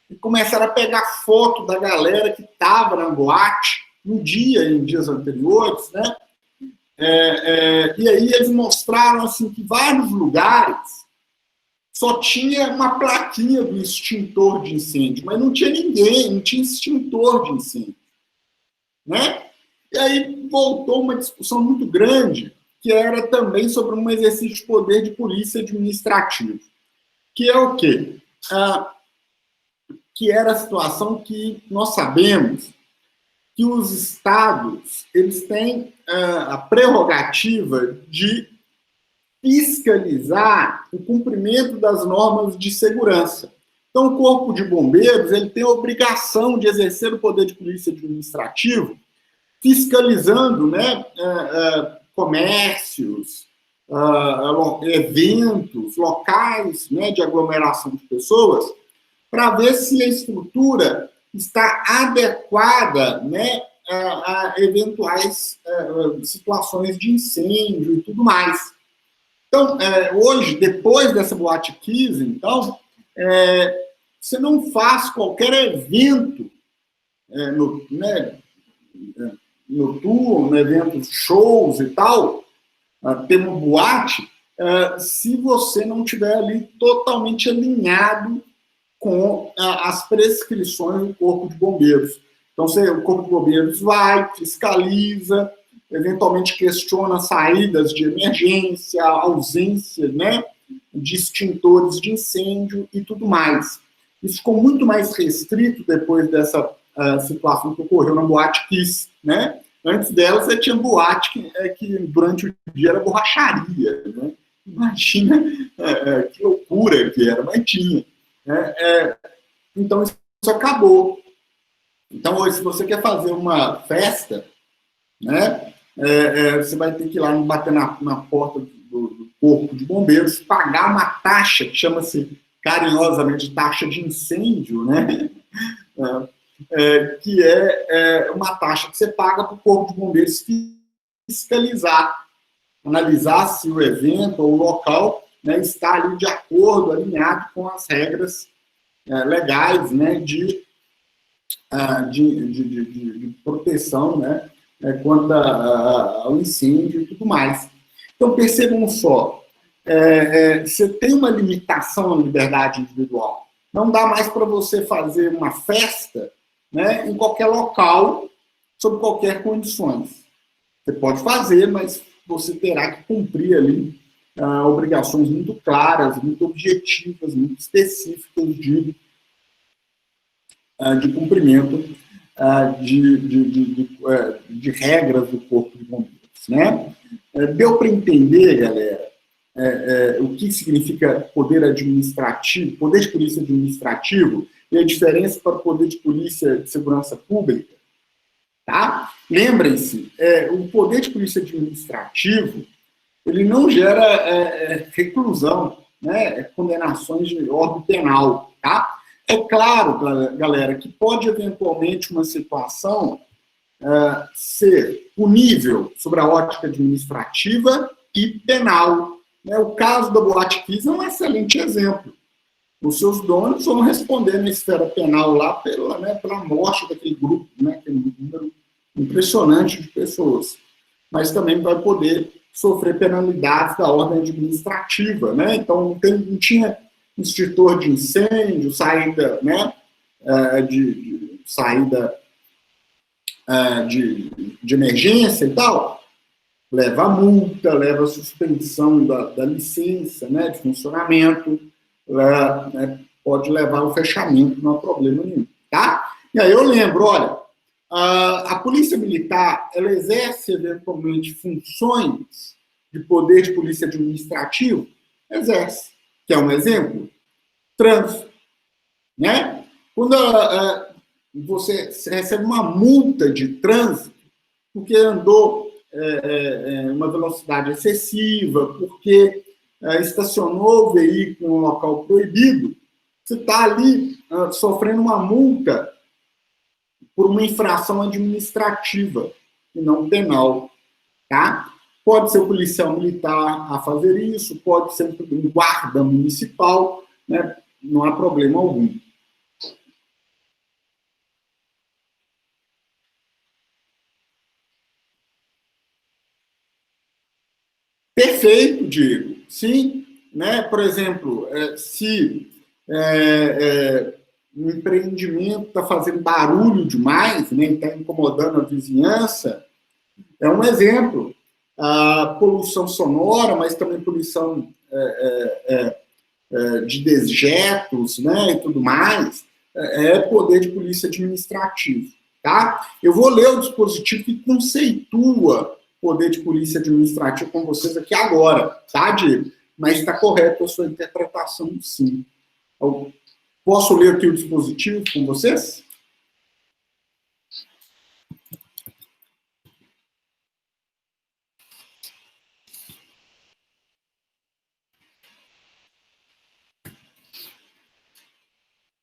e começaram a pegar foto da galera que estava na boate no dia, em dias anteriores, né? E aí eles mostraram assim que vários lugares só tinha uma plaquinha do extintor de incêndio, mas não tinha ninguém, não tinha extintor de incêndio, né? E aí voltou uma discussão muito grande, que era também sobre um exercício de poder de polícia administrativo, que é o quê? Que era a situação que nós sabemos que os estados eles têm a prerrogativa de fiscalizar o cumprimento das normas de segurança. Então, o Corpo de Bombeiros ele tem a obrigação de exercer o poder de polícia administrativo, fiscalizando, né, comércios, eventos, locais, né, de aglomeração de pessoas, para ver se a estrutura está adequada, né, a eventuais situações de incêndio e tudo mais. Então, hoje, depois dessa Boate Kiss, então, você não faz qualquer evento noturno, eventos, shows e tal, ter uma boate, se você não estiver ali totalmente alinhado com as prescrições do Corpo de Bombeiros. Então, o Corpo de Bombeiros vai, fiscaliza, eventualmente questiona saídas de emergência, ausência, né, de extintores de incêndio e tudo mais. Isso ficou muito mais restrito depois dessa situação que ocorreu na Boate Kiss, né? Antes dela, você tinha boate que durante o dia era borracharia, né? Imagina que loucura que era, mas tinha. Então, isso acabou. Então, hoje, se você quer fazer uma festa, né, você vai ter que ir lá bater na porta do Corpo de Bombeiros, pagar uma taxa, que chama-se carinhosamente taxa de incêndio, né, que é uma taxa que você paga para o Corpo de Bombeiros fiscalizar, analisar se o evento ou o local, né, está ali de acordo, alinhado com as regras legais, né, de proteção, né, quanto ao incêndio e tudo mais. Então, percebam só, você tem uma limitação na liberdade individual. Não dá mais para você fazer uma festa, né, em qualquer local, sob qualquer condições. Você pode fazer, mas você terá que cumprir ali obrigações muito claras, muito objetivas, muito específicas de cumprimento de regras do Corpo de Bombeiros, né? Deu para entender, galera, o que significa poder administrativo, poder de polícia administrativo e a diferença para o poder de polícia de segurança pública? Tá? Lembrem-se, o poder de polícia administrativo ele não gera reclusão, né? Condenações de ordem penal, tá? É claro, galera, que pode eventualmente uma situação ser punível sobre a ótica administrativa e penal. Né? O caso da Boate Kiss é um excelente exemplo. Os seus donos vão responder na esfera penal lá pela morte daquele grupo, né? Aquele número impressionante de pessoas. Mas também vai poder sofrer penalidades da ordem administrativa. Né? Então, não tinha extintor de incêndio, saída, né, saída de emergência e tal, leva a multa, leva a suspensão da licença, né, de funcionamento, pode levar ao fechamento, não há problema nenhum, tá? E aí eu lembro, olha, a Polícia Militar, ela exerce eventualmente funções de poder de polícia administrativo? Exerce. Quer um exemplo? Trânsito, né? Quando você recebe uma multa de trânsito porque andou uma velocidade excessiva, porque estacionou o veículo em um local proibido, você está ali sofrendo uma multa por uma infração administrativa e não penal, tá? Pode ser o policial militar a fazer isso, pode ser um guarda municipal, né? Não há problema algum. Perfeito, Diego. Sim, né? Por exemplo, se um empreendimento está fazendo barulho demais, né? Está incomodando a vizinhança, é um exemplo. A poluição sonora, mas também poluição de dejetos, né? E tudo mais, é poder de polícia administrativo. tá? Eu vou ler o dispositivo que conceitua poder de polícia administrativa com vocês aqui agora, tá, Diego? Mas está correto a sua interpretação, sim. Eu posso ler aqui o dispositivo com vocês?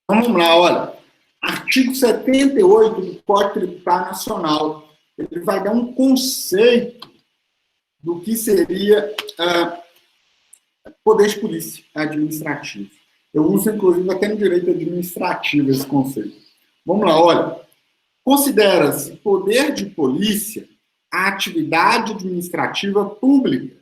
Vamos lá, olha. Artigo 78 do Código Tributário Nacional. Ele vai dar um conceito do que seria poder de polícia administrativo. Eu uso, inclusive, até no direito administrativo esse conceito. Vamos lá, olha. Considera-se poder de polícia a atividade administrativa pública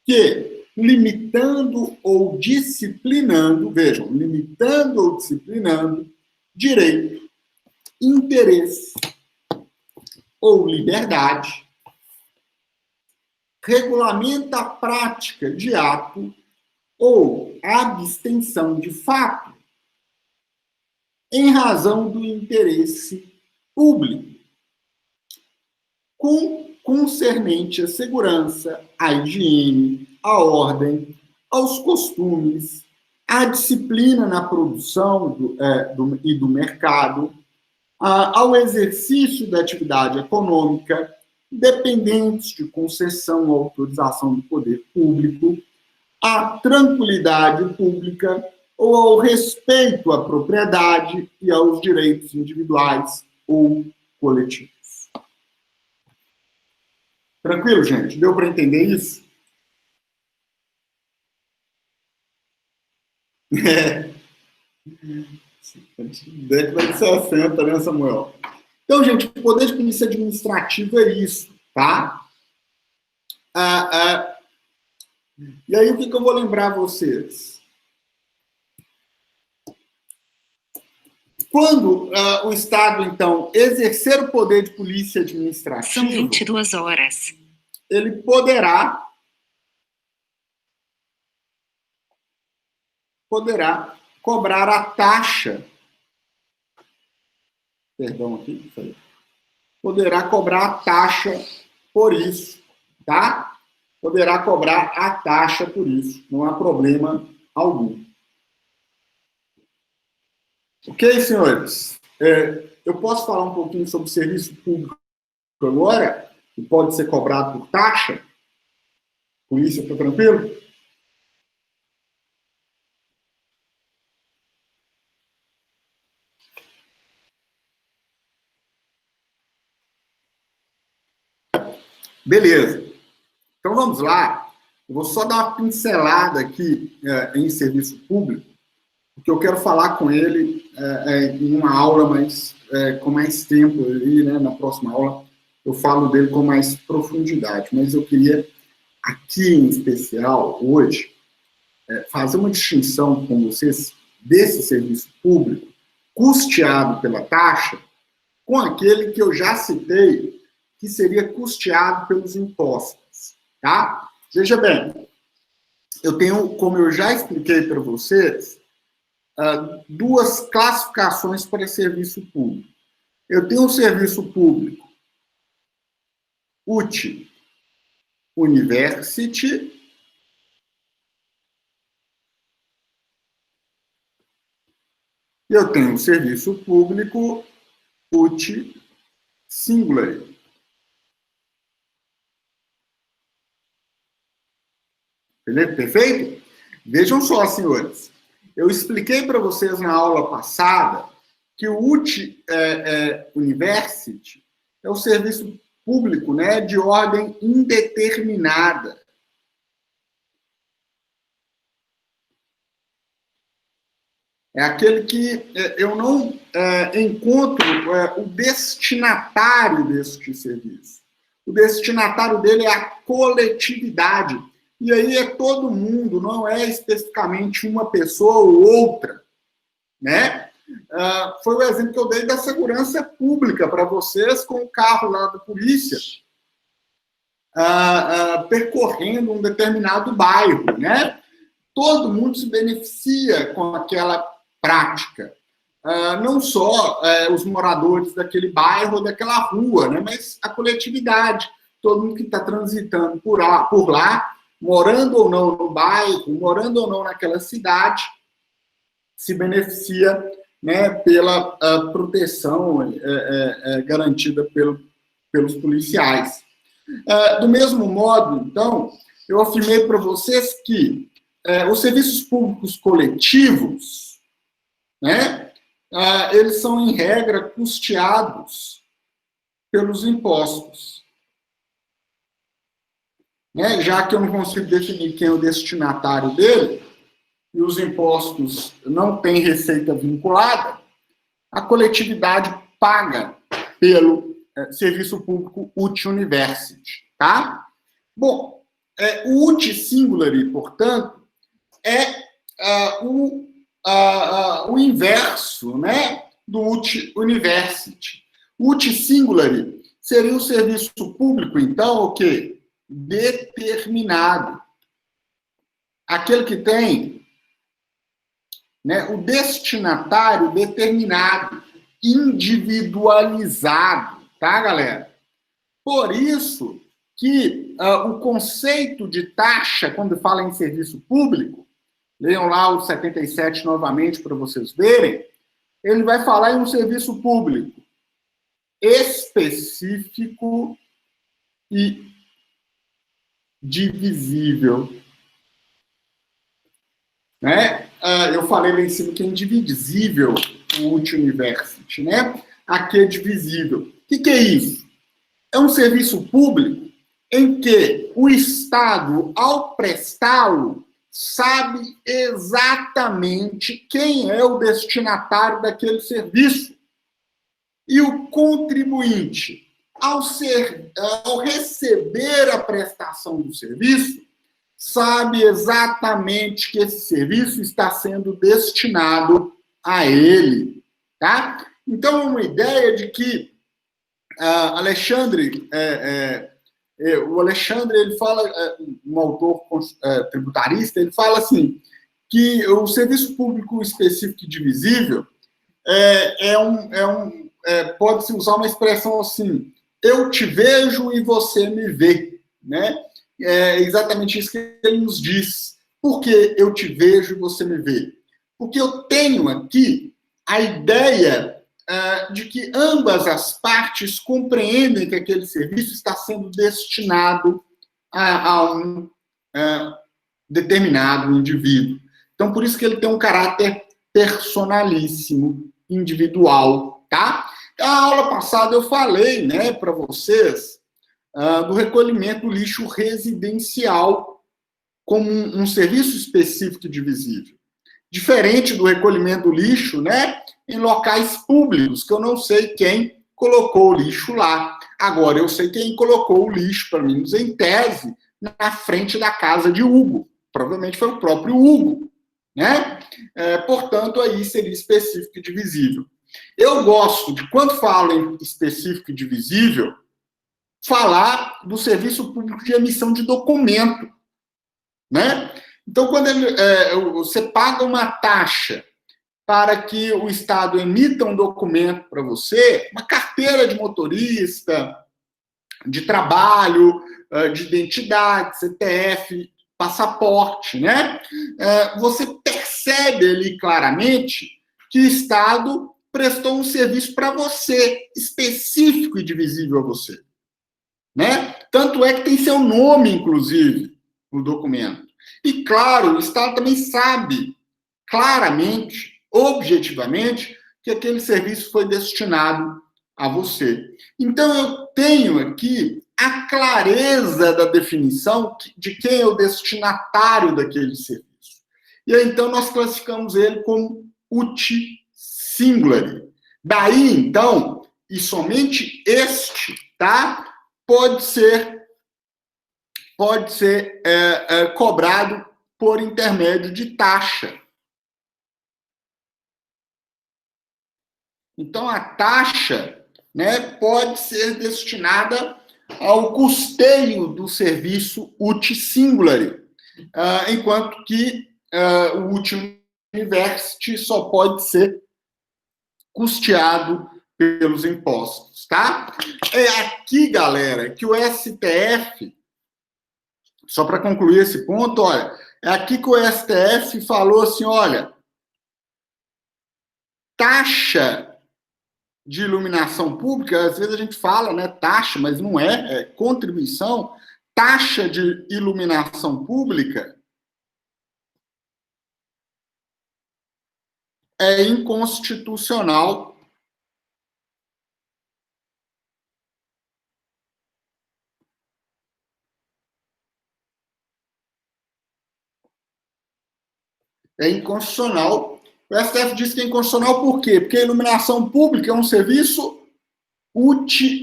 que, limitando ou disciplinando, vejam, limitando ou disciplinando direito, interesse ou liberdade, regulamenta a prática de ato ou abstenção de fato em razão do interesse público, concernente à segurança, à higiene, à ordem, aos costumes, à disciplina na produção e do mercado, ao exercício da atividade econômica, dependentes de concessão ou autorização do poder público, à tranquilidade pública ou ao respeito à propriedade e aos direitos individuais ou coletivos. Tranquilo, gente? Deu para entender isso? Década de 60, né, Samuel? Então, gente, o poder de polícia administrativa é isso, tá? E aí, o que eu vou lembrar vocês? Quando o Estado, então, exercer o poder de polícia administrativa... São 22 horas. Ele poderá cobrar a taxa... Perdão aqui, poderá cobrar a taxa por isso, tá? Poderá cobrar a taxa por isso, não há problema algum. Ok, senhores? Eu posso falar um pouquinho sobre o serviço público agora, que pode ser cobrado por taxa? Polícia, está tranquilo? Beleza. Então, vamos lá. Eu vou só dar uma pincelada aqui em serviço público, porque eu quero falar com ele em uma aula com mais tempo ali, né? Na próxima aula eu falo dele com mais profundidade, mas eu queria, aqui em especial, hoje, fazer uma distinção com vocês desse serviço público custeado pela taxa com aquele que eu já citei, que seria custeado pelos impostos, tá? Veja bem, eu tenho, como eu já expliquei para vocês, duas classificações para serviço público. Eu tenho um serviço público UT University e eu tenho um serviço público UT Singular. Perfeito? Vejam só, senhores. Eu expliquei para vocês na aula passada que o UT University é o serviço público, né, de ordem indeterminada. É aquele que eu não encontro o destinatário deste serviço. O destinatário dele é a coletividade. E aí é todo mundo, não é especificamente uma pessoa ou outra, né? Foi o exemplo que eu dei da segurança pública para vocês com o carro lá da polícia percorrendo um determinado bairro, né? Todo mundo se beneficia com aquela prática. não só os moradores daquele bairro ou daquela rua, né, mas a coletividade, todo mundo que está transitando por lá, morando ou não no bairro, morando ou não naquela cidade, se beneficia, né, pela proteção garantida pelos policiais. Do mesmo modo, então, eu afirmei para vocês que os serviços públicos coletivos, né, eles são, em regra, custeados pelos impostos. Né? Já que eu não consigo definir quem é o destinatário dele, e os impostos não têm receita vinculada, a coletividade paga pelo serviço público UT University, tá? Bom, o UT Singulary, portanto, é o inverso, né, do UT University. O UT Singulary seria um serviço público, então, o quê? Determinado. Aquele que tem, né, o destinatário determinado, individualizado, tá, galera? Por isso que o conceito de taxa, quando fala em serviço público, leiam lá o 77 novamente para vocês verem, ele vai falar em um serviço público específico e divisível. Né? Eu falei lá em cima que é indivisível o UT University, né? Aqui é divisível. O que é isso? É um serviço público em que o Estado, ao prestá-lo, sabe exatamente quem é o destinatário daquele serviço. E o contribuinte, ao receber a prestação do serviço, sabe exatamente que esse serviço está sendo destinado a ele, tá? Então, é uma ideia de que Alexandre, o Alexandre, ele fala, um autor tributarista, ele fala assim, que o serviço público específico e divisível pode-se usar uma expressão assim, eu te vejo e você me vê, né? É exatamente isso que ele nos diz. Por que eu te vejo e você me vê? Porque eu tenho aqui a ideia de que ambas as partes compreendem que aquele serviço está sendo destinado a um determinado indivíduo. Então, por isso que ele tem um caráter personalíssimo, individual, tá? Na aula passada eu falei, né, para vocês do recolhimento do lixo residencial como um serviço específico e divisível. Diferente do recolhimento do lixo, né, em locais públicos, que eu não sei quem colocou o lixo lá. Agora, eu sei quem colocou o lixo, pelo menos em tese, na frente da casa de Hugo. Provavelmente foi o próprio Hugo, né? Portanto, aí seria específico e divisível. Eu gosto de, quando falo em específico e divisível, falar do serviço público de emissão de documento, né? Então, quando você paga uma taxa para que o Estado emita um documento para você, uma carteira de motorista, de trabalho, de identidade, CPF, passaporte, né? Você percebe ali claramente que o Estado prestou um serviço para você, específico e divisível a você. Né? Tanto é que tem seu nome, inclusive, no documento. E, claro, o Estado também sabe claramente, objetivamente, que aquele serviço foi destinado a você. Então, eu tenho aqui a clareza da definição de quem é o destinatário daquele serviço. E aí, então, nós classificamos ele como UT Singulary. Daí, então, e somente este, tá? Pode ser cobrado por intermédio de taxa. Então, a taxa, né, pode ser destinada ao custeio do serviço UT Singulary, enquanto que o UT University só pode ser custeado pelos impostos, tá? É aqui, galera, que o STF, só para concluir esse ponto, olha, é aqui que o STF falou assim, olha, taxa de iluminação pública, às vezes a gente fala, né, taxa, mas não é contribuição, taxa de iluminação pública é inconstitucional. É inconstitucional. O STF diz que é inconstitucional por quê? Porque a iluminação pública é um serviço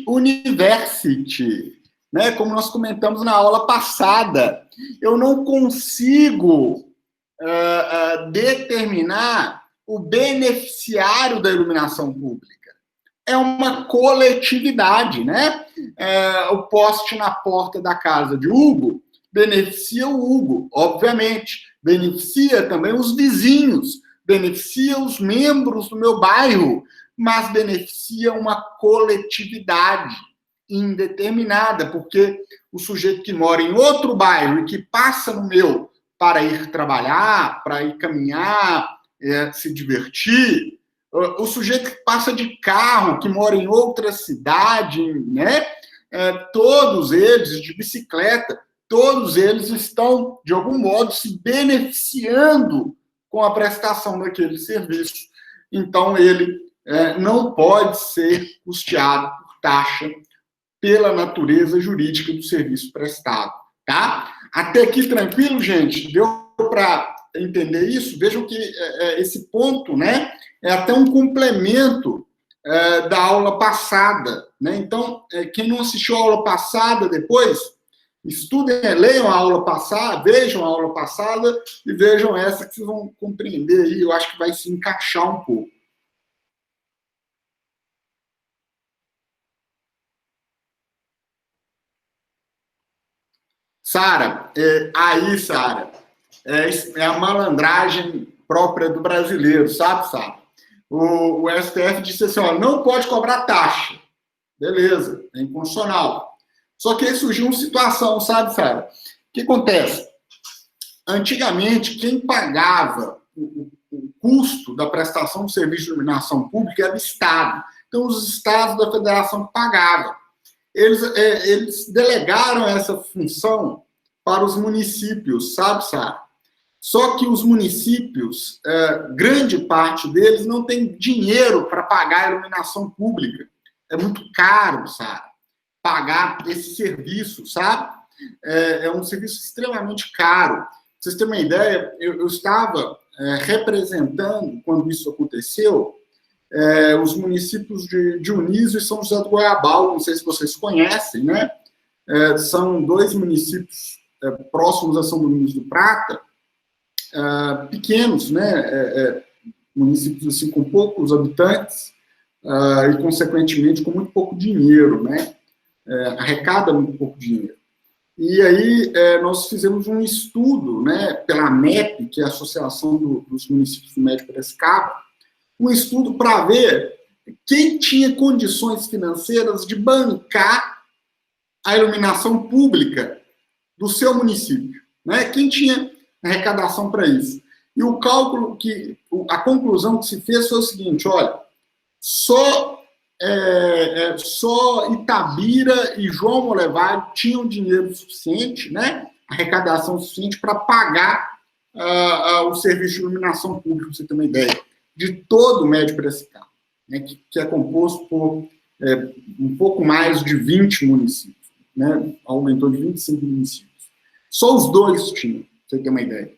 university, né? Como nós comentamos na aula passada. Eu não consigo determinar o beneficiário da iluminação pública. É uma coletividade, né? O poste na porta da casa de Hugo beneficia o Hugo, obviamente. Beneficia também os vizinhos, beneficia os membros do meu bairro, mas beneficia uma coletividade indeterminada, porque o sujeito que mora em outro bairro e que passa no meu para ir trabalhar, para ir caminhar, se divertir, o sujeito que passa de carro, que mora em outra cidade, né? Todos eles, de bicicleta, todos eles estão, de algum modo, se beneficiando com a prestação daquele serviço. Então, ele não pode ser custeado por taxa pela natureza jurídica do serviço prestado, tá? Até aqui, tranquilo, gente? Deu para entender isso? Vejam que esse ponto, né, é até um complemento da aula passada, né? Então, quem não assistiu a aula passada depois, estudem, leiam a aula passada, vejam a aula passada e vejam essa que vocês vão compreender aí, eu acho que vai se encaixar um pouco. Sara, Sara, é a malandragem própria do brasileiro, sabe, Sara? O STF disse assim, ó, não pode cobrar taxa. Beleza, é inconstitucional. Só que aí surgiu uma situação, sabe, Sara? O que acontece? Antigamente, quem pagava o custo da prestação de serviço de iluminação pública era o Estado. Então, os estados da federação que pagavam. Eles delegaram essa função para os municípios, sabe, Sara? Só que os municípios, grande parte deles, não tem dinheiro para pagar a iluminação pública. É muito caro, Sara, pagar esse serviço, sabe? É um serviço extremamente caro. Pra vocês terem uma ideia, eu estava representando, quando isso aconteceu, os municípios de Dionísio e São José do Goiabal, não sei se vocês conhecem, né? São dois municípios próximos a São Domingos do Prata, pequenos, né? Municípios assim, com poucos habitantes e, consequentemente, com muito pouco dinheiro, né? Arrecada muito pouco dinheiro. E aí nós fizemos um estudo, né, pela MEP, que é a Associação dos Municípios do Médio Piracicaba, um estudo para ver quem tinha condições financeiras de bancar a iluminação pública do seu município, né? Quem tinha arrecadação para isso. E o cálculo a conclusão que se fez foi o seguinte, olha, só Itabira e João Molevade tinham dinheiro suficiente, né? Arrecadação suficiente para pagar o serviço de iluminação pública, para você ter uma ideia, de todo o Médio Piracicaba, né? que é composto por um pouco mais de 20 municípios, né? Aumentou de 25 municípios. Só os dois tinham, para você ter uma ideia.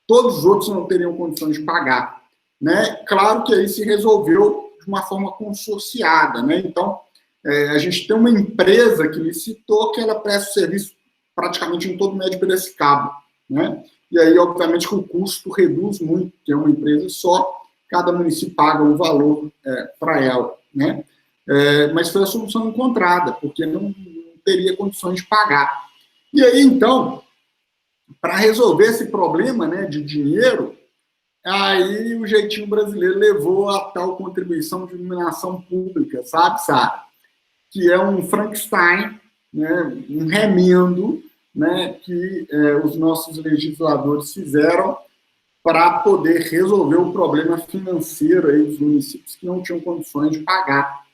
Todos os outros não teriam condições de pagar, né? Claro que aí se resolveu de uma forma consorciada, né? Então, a gente tem uma empresa que licitou que ela presta serviço praticamente em todo o Médio Piracicaba, né? E aí, obviamente, que o custo reduz muito, porque é uma empresa só, cada município paga um valor para ela, né? Mas foi a solução encontrada, porque não teria condições de pagar. E aí, então, para resolver esse problema, né, de dinheiro, Aí o jeitinho brasileiro levou a tal contribuição de iluminação pública, sabe, Sara? Que é um Frankenstein, né, um remendo, né, que os nossos legisladores fizeram para poder resolver o problema financeiro aí dos municípios que não tinham condições de pagar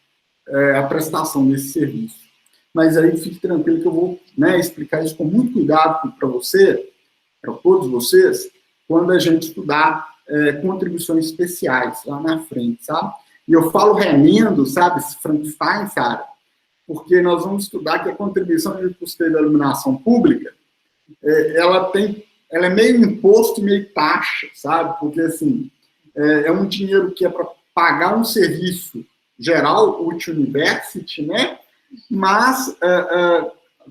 a prestação desse serviço. Mas aí fique tranquilo que eu vou, né, explicar isso com muito cuidado para você, para todos vocês, quando a gente estudar contribuições especiais lá na frente, sabe? E eu falo remendo, sabe, Frankenstein, Sara, porque nós vamos estudar que a contribuição de custeio da iluminação pública, ela é meio imposto e meio taxa, sabe? Porque, assim, é um dinheiro que é para pagar um serviço geral, Uti-University, né? Mas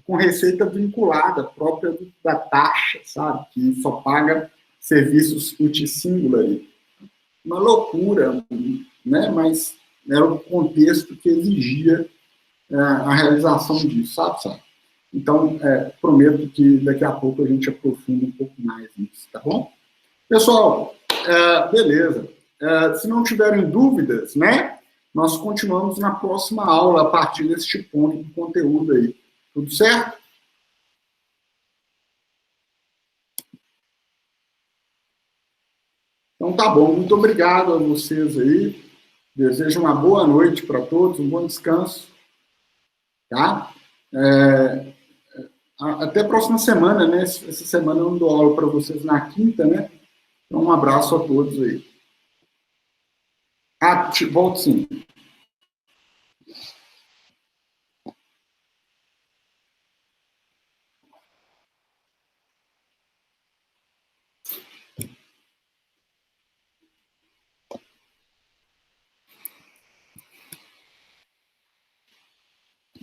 com receita vinculada, própria da taxa, sabe? Que só paga serviços Uti-Singular. Uma loucura, né? Mas era o contexto que exigia a realização disso, sabe? Então, prometo que daqui a pouco a gente aprofunda um pouco mais nisso, tá bom? Pessoal, beleza. Se não tiverem dúvidas, né? Nós continuamos na próxima aula a partir deste ponto de conteúdo aí. Tudo certo? Então tá bom. Muito obrigado a vocês aí. Desejo uma boa noite para todos, um bom descanso. Tá? Até a próxima semana, né? Essa semana eu não dou aula para vocês na quinta, né? Então, um abraço a todos aí. Volto sim.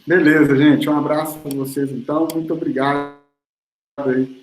Beleza, gente. Um abraço para vocês, então. Muito obrigado aí